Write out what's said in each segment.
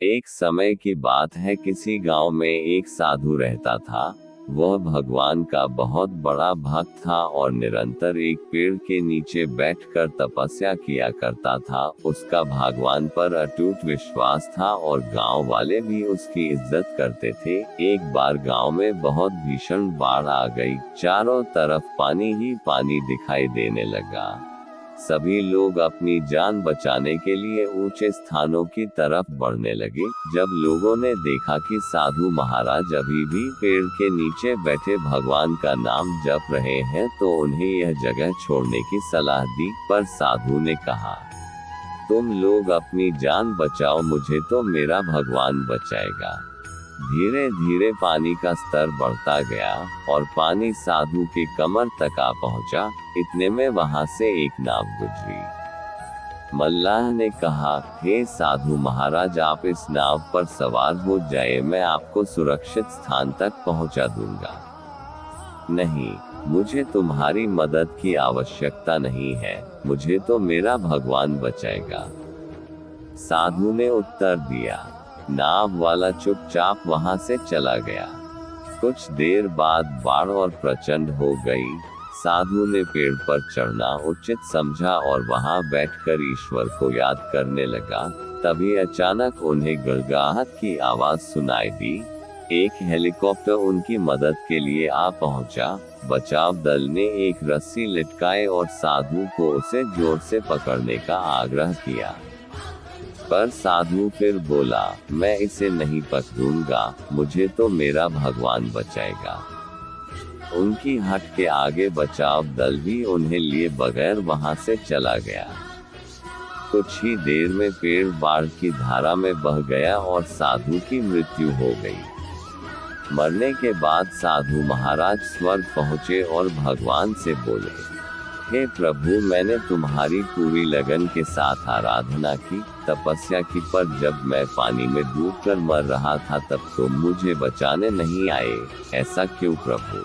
एक समय की बात है, किसी गांव में एक साधु रहता था। वह भगवान का बहुत बड़ा भक्त था और निरंतर एक पेड़ के नीचे बैठकर तपस्या किया करता था। उसका भगवान पर अटूट विश्वास था और गांव वाले भी उसकी इज्जत करते थे। एक बार गांव में बहुत भीषण बाढ़ आ गई। चारों तरफ पानी ही पानी दिखाई देने लगा। सभी लोग अपनी जान बचाने के लिए ऊंचे स्थानों की तरफ बढ़ने लगे। जब लोगों ने देखा कि साधु महाराज अभी भी पेड़ के नीचे बैठे भगवान का नाम जप रहे हैं, तो उन्हें यह जगह छोड़ने की सलाह दी। पर साधु ने कहा, तुम लोग अपनी जान बचाओ, मुझे तो मेरा भगवान बचाएगा। धीरे धीरे पानी का स्तर बढ़ता गया और पानी साधु के कमर तक आ पहुंचा। इतने में वहां से एक नाव गुजरी। मल्लाह ने कहा, हे साधु महाराज, आप इस नाव पर सवार हो जाए, मैं आपको सुरक्षित स्थान तक पहुंचा दूंगा। नहीं, मुझे तुम्हारी मदद की आवश्यकता नहीं है, मुझे तो मेरा भगवान बचाएगा, साधु ने उत्तर दिया। नाव वाला चुपचाप वहां से चला गया। कुछ देर बाद बाढ़ और प्रचंड हो गई। साधु ने पेड़ पर चढ़ना उचित समझा और वहां बैठकर ईश्वर को याद करने लगा। तभी अचानक उन्हें गड़गड़ाहट की आवाज सुनाई दी। एक हेलीकॉप्टर उनकी मदद के लिए आ पहुंचा। बचाव दल ने एक रस्सी लटकाई और साधु को उसे जोर से पकड़ने का आग्रह किया, पर साधु फिर बोला, मैं इसे नहीं पकड़ूंगा, मुझे तो मेरा भगवान बचाएगा। उनकी हट के आगे बचाव दल भी उन्हें लिए बगैर वहां से चला गया। कुछ ही देर में पेड़ बाढ़ की धारा में बह गया और साधु की मृत्यु हो गई। मरने के बाद साधु महाराज स्वर्ग पहुंचे और भगवान से बोले, हे प्रभु, मैंने तुम्हारी पूरी लगन के साथ आराधना की, तपस्या की, पर जब मैं पानी में डूबकर मर रहा था तब तुम मुझे बचाने नहीं आए, ऐसा क्यों प्रभु?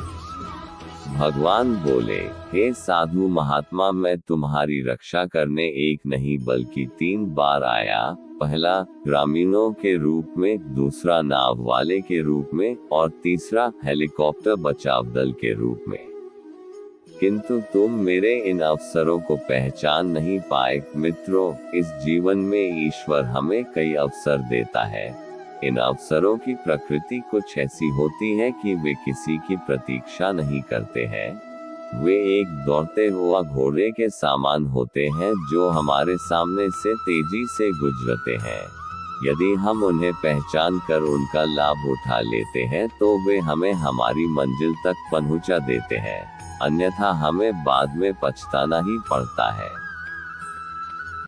भगवान बोले, हे साधु महात्मा, मैं तुम्हारी रक्षा करने एक नहीं बल्कि 3 बार आया। पहला ग्रामीणों के रूप में, दूसरा नाव वाले के रूप में और तीसरा हेलीकॉप्टर बचाव दल के रूप में। किंतु तुम मेरे इन अवसरों को पहचान नहीं पाए। मित्रों, इस जीवन में ईश्वर हमें कई अवसर देता है। इन अवसरों की प्रकृति कुछ ऐसी होती है कि वे किसी की प्रतीक्षा नहीं करते हैं। वे एक दौड़ते हुआ घोड़े के समान होते हैं जो हमारे सामने से तेजी से गुजरते हैं। यदि हम उन्हें पहचान कर उनका लाभ उठा लेते हैं तो वे हमें हमारी मंजिल तक पहुंचा देते हैं, अन्यथा हमें बाद में पछताना ही पड़ता है।